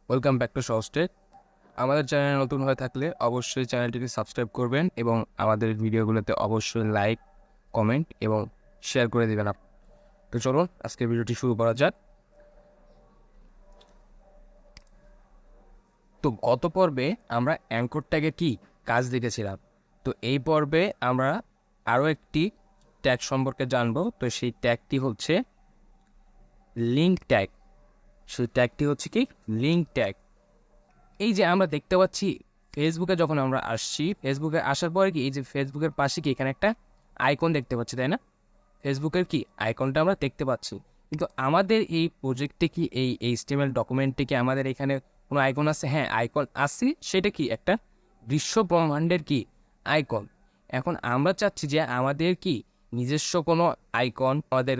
Welcome back to সহজটেক। আমাদের channel নতুন হয়ে থাকলে অবশ্যই চ্যানেলটিকে সাবস্ক্রাইব করবেন এবং আমাদের ভিডিওগুলোতে অবশ্যই লাইক, কমেন্ট এবং শেয়ার করে দেবেন। তো চলুন আজকের ভিডিওটি শুরু করা যাক। তো গত পর্বে আমরা অ্যাঙ্কর ট্যাগের কি কাজ দেখেছিলাম। তো এই পর্বে আমরা আরও একটি ট্যাগ সম্পর্কে জানবো। তো সেই ট্যাগটি হচ্ছে লিঙ্ক ট্যাগ। সেই ট্যাগটি হচ্ছে কি লিঙ্ক ট্যাগ। এই যে আমরা দেখতে পাচ্ছি ফেসবুকে যখন আমরা আসছি, ফেসবুকে আসার পরে কি এই যে ফেসবুকের পাশে কি এখানে একটা আইকন দেখতে পাচ্ছি, তাই না? ফেসবুকের কি আইকনটা আমরা দেখতে পাচ্ছি, কিন্তু আমাদের এই প্রজেক্টে কি এই এইচটিএমএল ডকুমেন্টে কি আমাদের এখানে কোনো আইকন আছে? হ্যাঁ, আইকন আছে। সেটা কি একটা বিশ্ব ব্রহ্মাণ্ডের কি আইকন। এখন আমরা চাচ্ছি যে আমাদের কি নিজস্ব কোনো আইকন, আমাদের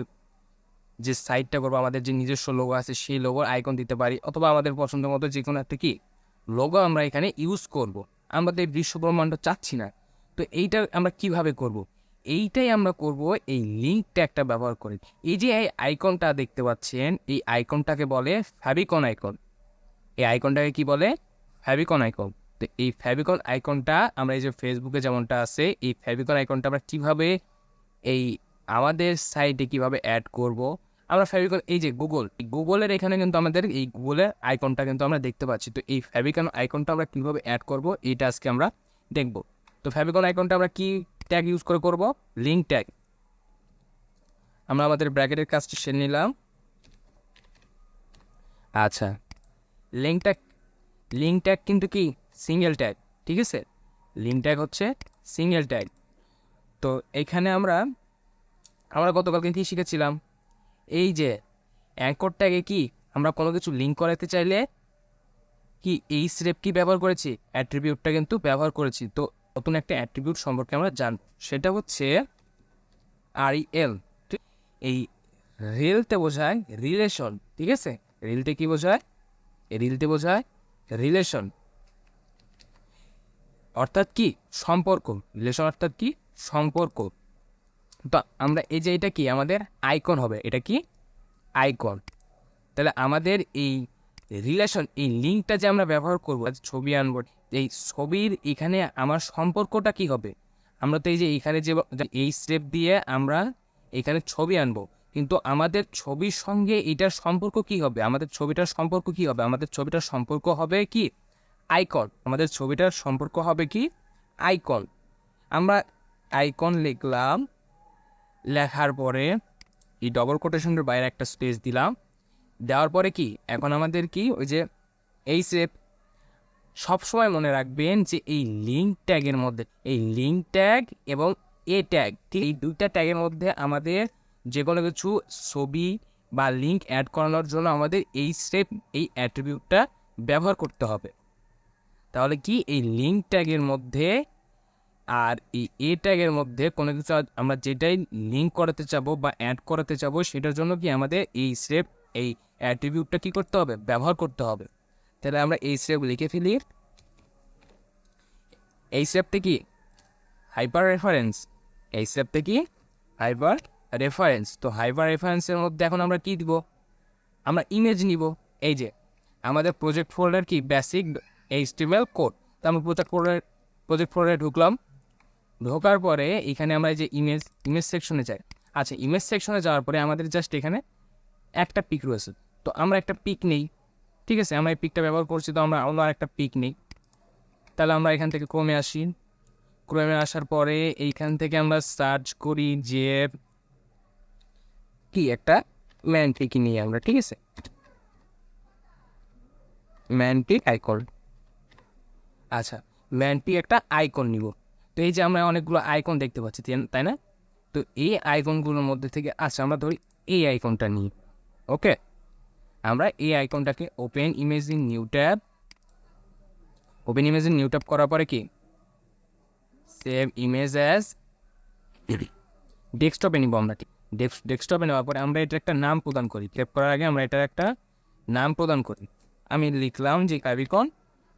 যে সাইটটা করবো, আমাদের যে নিজস্ব লোগো আছে সেই লোগোর আইকন দিতে পারি, অথবা আমাদের পছন্দ মতো যে কোনো একটা কি লোগো আমরা এখানে ইউজ করব। আমাদের বিশ্ব ব্রহ্মাণ্ড চাচ্ছি না। তো এইটা আমরা কিভাবে করব? এইটাই আমরা করব এই লিঙ্ক ট্যাগটা ব্যবহার করে। এই যে এই আইকনটা দেখতে পাচ্ছেন, এই আইকনটাকে বলে ফ্যাভিকন আইকন। এই আইকনটাকে কি বলে? ফ্যাভিকন আইকন। তো এই ফ্যাভিকন আইকনটা আমরা এই যে ফেসবুকে যেমনটা আছে, এই ফ্যাভিকন আইকনটা আমরা কিভাবে এই আমাদের সাইটে কিভাবে অ্যাড করব? আমরা ফেভিকন, এই যে গুগলের এখানে কিন্তু আমাদের এই গুগলের আইকনটা কিন্তু আমরা দেখতে পাচ্ছি। তো এই ফেভিকন আইকনটা আমরা কীভাবে অ্যাড করব এইটা আজকে আমরা দেখব। তো ফেভিকন আইকনটা আমরা কি ট্যাগ ইউজ করে করব? Link tag. আমরা আমাদের ব্র্যাকেটের কাজটি সেরে নিলাম। আচ্ছা, লিঙ্ক ট্যাগ কিন্তু কি সিঙ্গেল ট্যাগ, ঠিক আছে? লিঙ্ক ট্যাগ হচ্ছে সিঙ্গেল ট্যাগ। তো এখানে আমরা গতকালকে কী শিখেছিলাম? এই যে অ্যাঙ্কর ট্যাগে কি আমরা কোনো কিছু লিঙ্ক করাতে চাইলে কি এই স্টেপ কি ব্যবহার করেছি? অ্যাট্রিবিউটটা কিন্তু ব্যবহার করেছি। তো নতুন একটা অ্যাট্রিবিউট সম্পর্কে আমরা জানব, সেটা হচ্ছে আরইএল। এই রিলতে বোঝায় রিলেশন, ঠিক আছে? রিলতে কি বোঝায়? রিলতে বোঝায় রিলেশন, অর্থাৎ কি সম্পর্ক। রিলেশন অর্থাৎ কি সম্পর্ক। তো আমরা এই যে এটা কি আমাদের আইকন হবে, এটা কি আইকন। তাহলে আমাদের এই রিলেশন, এই লিঙ্কটা যে আমরা ব্যবহার করব, ছবি আনবো, এই ছবির এখানে আমার সম্পর্কটা কি হবে? আমরা তো এই যে এইখানে যে এই স্টেপ দিয়ে আমরা এখানে ছবি আনবো, কিন্তু আমাদের ছবির সঙ্গে এটার সম্পর্ক কি হবে? আমাদের ছবিটার সম্পর্ক কি হবে? আমাদের ছবিটার সম্পর্ক হবে কি আইকন। আমাদের ছবিটার সম্পর্ক হবে কি আইকন। আমরা আইকন লিখলাম, লেখার পরে এই ডবল কোটেশনের বাইরে একটা স্পেস দিলাম, দেওয়ার পরে কি এখন আমাদের কি ওই যে এই স্টেপ সবসময় মনে রাখবেন যে এই লিঙ্ক ট্যাগের মধ্যে, এই লিঙ্ক ট্যাগ এবং এ ট্যাগ, ঠিক এই দুইটা ট্যাগের মধ্যে আমাদের যে কোনো কিছু ছবি বা লিঙ্ক অ্যাড করানোর জন্য আমাদের এই স্টেপ, এই অ্যাট্রিবিউটটা ব্যবহার করতে হবে। তাহলে কি এই লিঙ্ক ট্যাগের মধ্যে আর এই এ ট্যাগের মধ্যে কোনো কিছু আমরা যেটাই লিঙ্ক করাতে চাবো বা অ্যাড করাতে চাবো, সেটার জন্য কি আমাদের এই স্টেপ, এই অ্যাট্রিবিউটটা কী করতে হবে? ব্যবহার করতে হবে। তাহলে আমরা এই স্টেপ লিখে ফেলি। এই স্টেপটা কি হাইপার রেফারেন্স। এই স্টেপটা কি হাইপার রেফারেন্স। তো হাইপার রেফারেন্সের মধ্যে এখন আমরা কি দিব? আমরা ইমেজ নিব। এই যে আমাদের প্রজেক্ট ফোল্ডার কি বেসিক এইচটিএমএল কোড। তো আমরা প্রজেক্ট ফোল্ডারে ঢুকলাম। ঢোকার পরে এখানে আমরা এই যে ইমেজ সেকশনে যাই। আচ্ছা, ইমেজ সেকশনে যাওয়ার পরে আমাদের জাস্ট এখানে একটা পিক রয়েছে। তো আমরা একটা পিক নেই, ঠিক আছে? আমরা এই পিকটা ব্যবহার করছি, তো আমরা অন্য আরেকটা পিক নেই। তাহলে আমরা এখান থেকে ক্রমে আসি। ক্রমে আসার পরে এইখান থেকে আমরা সার্চ করি যে কি একটা ম্যান পিক নিই আমরা, ঠিক আছে? Man pic icon. আচ্ছা, ম্যান পিক একটা আইকন নিব। তো এই যে আমরা অনেকগুলো আইকন দেখতে পাচ্ছি, তাই না? তো এই আইকনগুলোর মধ্যে থেকে আচ্ছা আমরা ধরি এই আইকনটা নিই। ওকে, আমরা এই আইকনটাকে open image in new tab, open image in new tab করার পরে কি সেভ ইমেজ অ্যাজ ডেস্কটপে নিব আমরা। ডেস্কটপে নেওয়ার পরে আমরা এটা একটা নাম প্রদান করি। সেভ করার আগে আমরা এটার একটা নাম প্রদান করি। আমি লিখলাম যে ফ্যাভিকন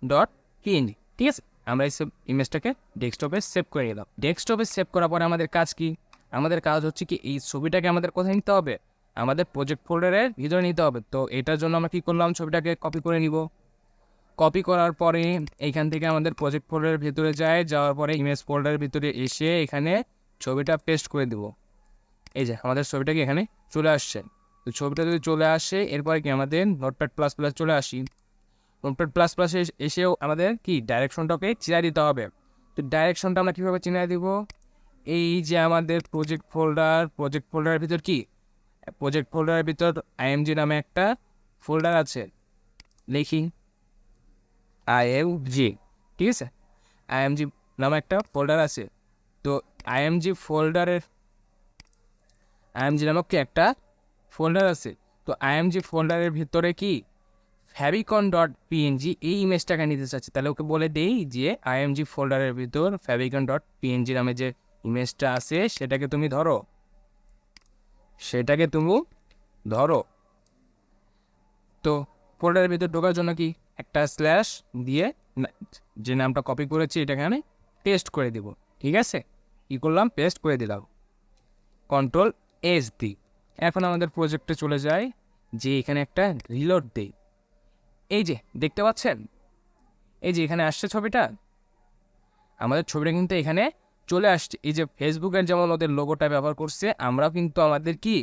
ডট পিএনজি, ঠিক আছে? আমরা এই ইমেজটাকে ডেস্কটপে সেভ করে নিলাম। ডেস্কটপে সেভ করার পরে আমাদের কাজ কি? আমাদের কাজ হচ্ছে কি এই ছবিটাকে আমাদের কোথায় নিতে হবে? আমাদের প্রজেক্ট ফোল্ডারের ভিতরে নিতে হবে। তো এটার জন্য আমরা কী করলাম? ছবিটাকে কপি করে নিব। কপি করার পরে এইখান থেকে আমাদের প্রজেক্ট ফোল্ডারের ভিতরে যাওয়ার পরে ইমেজ ফোল্ডারের ভিতরে এসে এখানে ছবিটা পেস্ট করে দেব। এই যে আমাদের ছবিটা কি এখানে চলে আসছে। তো ছবিটা যদি চলে আসে এরপরে কি আমাদের নোটপ্যাড প্লাস প্লাস চলে আসি। নোটপ্যাড প্লাস প্লাসে এসেও আমাদের কি ডাইরেকশনটাকে চিনাই দিতে হবে। তো ডাইরেকশনটা আমরা কীভাবে চিনাই দিব, এই যে আমাদের প্রজেক্ট ফোল্ডারের ভিতর কি প্রজেক্ট ফোল্ডারের ভিতর আইএমজি নামে একটা ফোল্ডার আছে, লিখি আইএমজি, ঠিক আছে, আইএমজি নামে একটা ফোল্ডার আছে। তো আইএমজি নামক কি একটা ফোল্ডার আছে। তো আইএমজি ফোল্ডারের ভিতরে কি favicon.png এই ইমেজটাকে নিতে চাচ্ছি, তাহলে ওকে বলে দেই যে আইএমজি ফোল্ডারের ভিতর favicon.png নামে যে ইমেজটা আছে সেটাকে তুমি ধরো। তো ফোল্ডারের ভিতর ঢোকার জন্য কি একটা স্ল্যাশ দিয়ে যে নামটা কপি করেছি এটাকে আমি পেস্ট করে দেব। ঠিক আছে, কী করলাম, পেস্ট করে দিলাম, Ctrl+S দিই। এখন আমাদের প্রজেক্টে চলে যায়, যে এখানে একটা রিলোড দেই। এই যে দেখতে পাচ্ছেন, এই যে এখানে আসছে ছবিটা, আমাদের ছবিটা কিন্তু এখানে চলে আসছে। এই যে ফেসবুকের যেমন ওদের লোগোটা ব্যবহার করছে, আমরাও কিন্তু আমাদের কি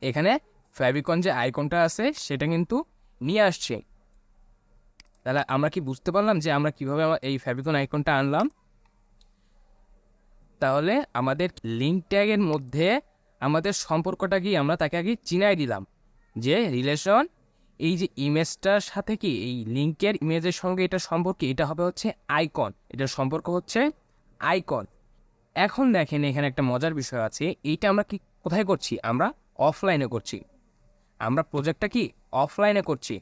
এখানে ফেভিকন যে আইকনটা আছে সেটা কিন্তু নিয়ে আসছে। তাহলে আমরা কি বুঝতে পারলাম যে আমরা কীভাবে এই ফেভিকন আইকনটা আনলাম। তাহলে আমাদের লিঙ্ক ট্যাগের মধ্যে আমাদের সম্পর্কটা কি আমরা তাকে আগে চিনাই দিলাম যে রিলেশন, এই যে ইমেজটার সাথে কি এই লিঙ্কের ইমেজের সঙ্গে এটা সম্পর্কে, এটা হবে হচ্ছে আইকন, এটার সম্পর্ক হচ্ছে আইকন। এখন দেখেন এখানে একটা মজার বিষয় আছে, এইটা আমরা কি কোথায় করছি, আমরা অফলাইনে করছি। আমরা প্রজেক্টটা কি অফলাইনে করছি।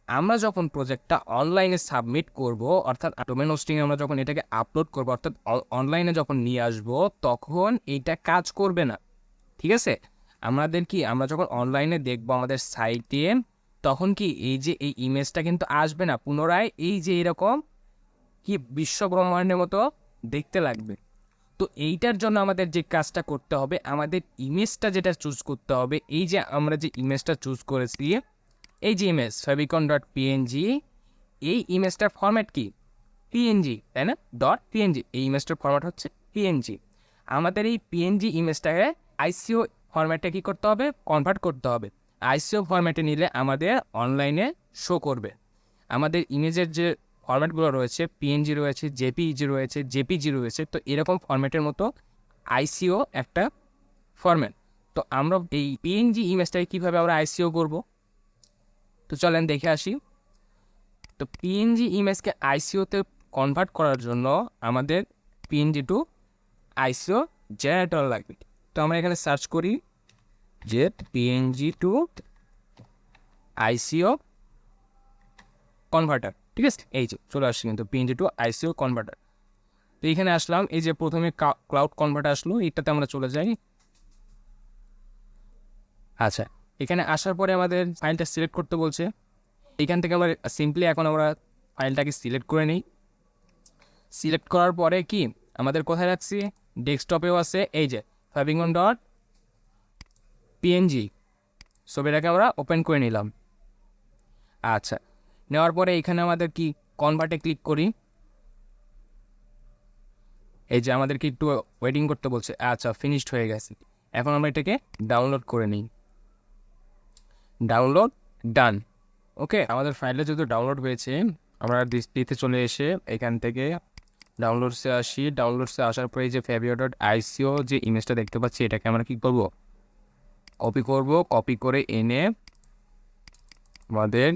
আমরা যখন প্রজেক্টটা অনলাইনে সাবমিট করব, অর্থাৎ ডোমেন হোস্টিংয়ে আমরা যখন এটাকে আপলোড করব, অর্থাৎ অনলাইনে যখন নিয়ে আসব, তখন এইটা কাজ করবে না। ঠিক আছে, আমরা যখন অনলাইনে দেখব আমাদের সাইটে, তখন কি এই যে এই ইমেজটা কিন্তু আসবে না পুনরায়, এই যে এরকম কি বিশ্বব্রহ্মাণ্ডের মতো দেখতে লাগবে। তো এইটার জন্য আমাদের যে কাজটা করতে হবে, আমাদের ইমেজটা যেটা চুজ করতে হবে, এই যে আমরা যে ইমেজটা চুজ করেছি, এই যে ইমেজ favicon.png, এই ইমেজটার ফরম্যাট কি পিএনজি, তাই না, .png, এই ইমেজটার ফরম্যাট হচ্ছে পিএনজি। আমাদের এই পিএনজি ইমেজটাকে আইসিও ফরম্যাটে কী করতে হবে, কনভার্ট করতে হবে। আইসিও ফরম্যাটে নিলে আমাদের অনলাইনে শো করবে। আমাদের ইমেজের যে ফরম্যাটগুলো রয়েছে, পিএনজি রয়েছে, জেপিজি রয়েছে, তো এরকম ফরম্যাটের মতো আইসিও একটা ফরম্যাট। তো আমরা এই পিএনজি ইমেজটাকে কীভাবে আমরা আইসিও করব, তো চলেন দেখে আসি। তো পিএনজি ইমেজকে আইসিওতে কনভার্ট করার জন্য আমাদের পিএনজি টু আইসিও জেনারেটর লাগবে। তো আমরা এখানে সার্চ করি যে পিএনজি টু আইসিও কনভার্টার, ঠিক আছে, এই যে চলে আসছে কিন্তু পিএনজি টু আইসিও কনভার্টার। তো এখানে আসলাম, এই যে প্রথমে ক্লাউড কনভার্টার আসলো, এটাতে আমরা চলে যাই। আচ্ছা, এখানে আসার পরে আমাদের ফাইলটা সিলেক্ট করতে বলছে। এখান থেকে আমরা সিম্পলি এখন আমরা ফাইলটাকে সিলেক্ট করে নিই। সিলেক্ট করার পরে কি আমাদের কোথায় রাখছি, ডেস্কটপেও আছে, এই যে favicon.png, ছবিটাকে আমরা ওপেন করে নিলাম। আচ্ছা, নেওয়ার পরে এখানে আমাদের কি কনভার্টে ক্লিক করি। এই যে আমাদেরকে একটু ওয়েটিং করতে বলছে। আচ্ছা, ফিনিশড হয়ে গেছে। এখন আমরা এটাকে ডাউনলোড করে নিই। ডাউনলোড ডান। ওকে, আমাদের ফাইলটা যেহেতু ডাউনলোড হয়েছে, আমরা ডিসপ্লেতে চলে এসে এখান থেকে ডাউনলোডসে আসি। ডাউনলোডসে আসার পরে যে favicon.ico যে ইমেজটা দেখতে পাচ্ছি, এটাকে আমরা কী করব, কপি করে এনে আমাদের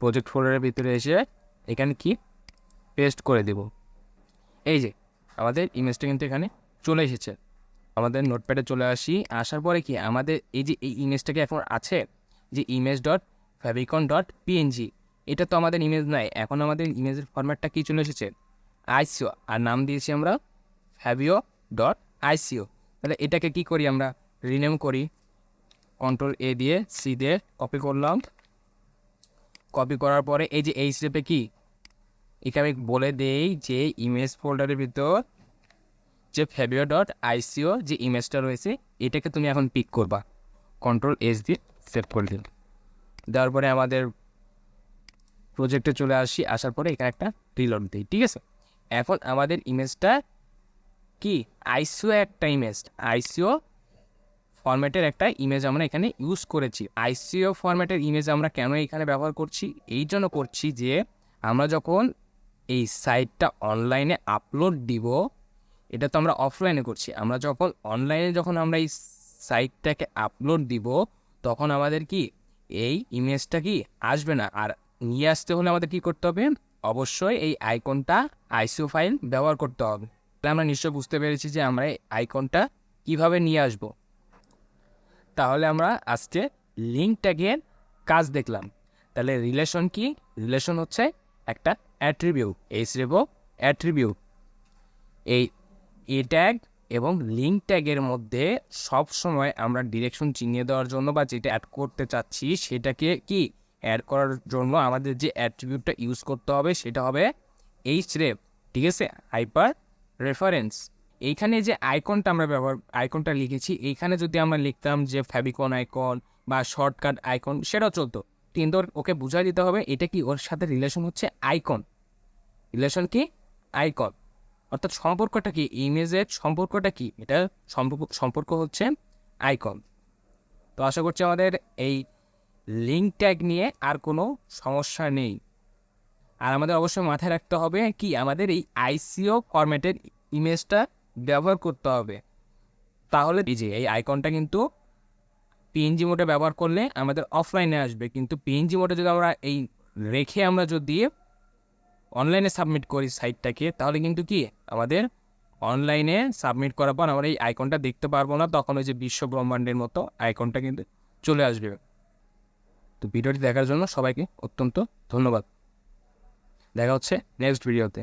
প্রজেক্ট ফোল্ডারের ভিতরে এসে এখানে কি পেস্ট করে দেব। এই যে আমাদের ইমেজটা কিন্তু এখানে চলে এসেছে। আমাদের নোটপ্যাডে চলে আসি। আসার পরে কি আমাদের এই যে এই ইমেজটাকে এখন আছে যে image.favicon.png, এটা তো আমাদের ইমেজ নাই। এখন আমাদের ইমেজের ফরম্যাটটা কী চলে এসেছে, আইসিও, আর নাম দিয়েছি আমরা favio.ico। তাহলে এটাকে কি করি, আমরা রিনেম করি, Ctrl+A দিয়ে সি দিয়ে কপি করলাম। কপি করার পরে এই যে এই স্টেপে কি এখানে বলে দেই যে ইমেজ ফোল্ডারের ভিতর যে favio.ico যে ইমেজটা রয়েছে, এটাকে তুমি এখন পিক করবা। Ctrl+S দিয়ে সেভ করে দিন। দেওয়ার পরে আমাদের প্রজেক্টে চলে আসি, আসার পরে এখানে একটা রিলোড দিই। ঠিক আছে, এখন আমাদের ইমেজটা কি আইসিও একটা ইমেজ, আইসিও ফরম্যাটের একটা ইমেজ আমরা এখানে ইউজ করেছি। আইসিও ফরম্যাটের ইমেজ আমরা কেন এখানে ব্যবহার করছি? এই জন্য করছি যে আমরা যখন এই সাইটটা অনলাইনে আপলোড দিব, এটা তো আমরা অফলাইনে করছি, আমরা যখন অনলাইনে যখন আমরা এই সাইটটাকে আপলোড দিব তখন আমাদের কি এই ইমেজটা কি আসবে না। আর নিয়ে আসতে হলে আমাদের কি করতে হবে? অবশ্যই এই আইকনটা আইসিও ফাইল ব্যবহার করতে হবে। তাহলে আমরা নিশ্চয় বুঝতে পেরেছি যে আমরা এই আইকনটা কীভাবে নিয়ে আসব। তাহলে আমরা আজকে লিঙ্ক ট্যাগের কাজ দেখলাম। তাহলে রিলেশন কি? রিলেশন হচ্ছে একটা অ্যাট্রিবিউট, অ্যাট্রিবিউট। এই ট্যাগ এবং লিঙ্ক ট্যাগের মধ্যে সব সময় আমরা ডিরেকশন চিনিয়ে দেওয়ার জন্য বা যেটা অ্যাড করতে চাচ্ছি সেটাকে কি অ্যাড করার জন্য আমাদের যে অ্যাট্রিবিউটটা ইউজ করতে হবে সেটা হবে href। ঠিক আছে, হাইপার রেফারেন্স। এইখানে যে আইকনটা আমরা আইকনটা লিখেছি, এইখানে যদি আমরা লিখতাম যে ফ্যাবিকন আইকন বা শর্টকাট আইকন সেটাও চলতো, কিন্তু ওকে বুঝাই দিতে হবে এটা কি ওর সাথে রিলেশন হচ্ছে আইকন। রিলেশন কি? আইকন। অর্থাৎ সম্পর্কটা কি? ইমেজের সম্পর্কটা কি? এটা সম্পর্ক হচ্ছে আইকন। তো আশা করছি আমাদের এই লিঙ্ক ট্যাগ নিয়ে আর কোনো সমস্যা নেই। আর আমাদের অবশ্যই মাথায় রাখতে হবে কি আমাদের এই আইসিও ফরম্যাটের ইমেজটা ব্যবহার করতে হবে। তাহলে এই যে এই আইকনটা কিন্তু পিএনজি মোডে ব্যবহার করলে আমাদের অফলাইনে আসবে, কিন্তু পিএনজি মোডে যদি আমরা এই রেখে আমরা যদি অনলাইনে সাবমিট করি সাইটটাকে, তাহলে কিন্তু কি আমাদের অনলাইনে সাবমিট করার পর আমরা এই আইকনটা দেখতে পারবো না, তখন ওই যে বিশ্ব ব্রহ্মাণ্ডের মতো আইকনটা কিন্তু চলে আসবে। তো ভিডিওটি দেখার জন্য সবাইকে অত্যন্ত ধন্যবাদ। দেখা হচ্ছে নেক্সট ভিডিওতে।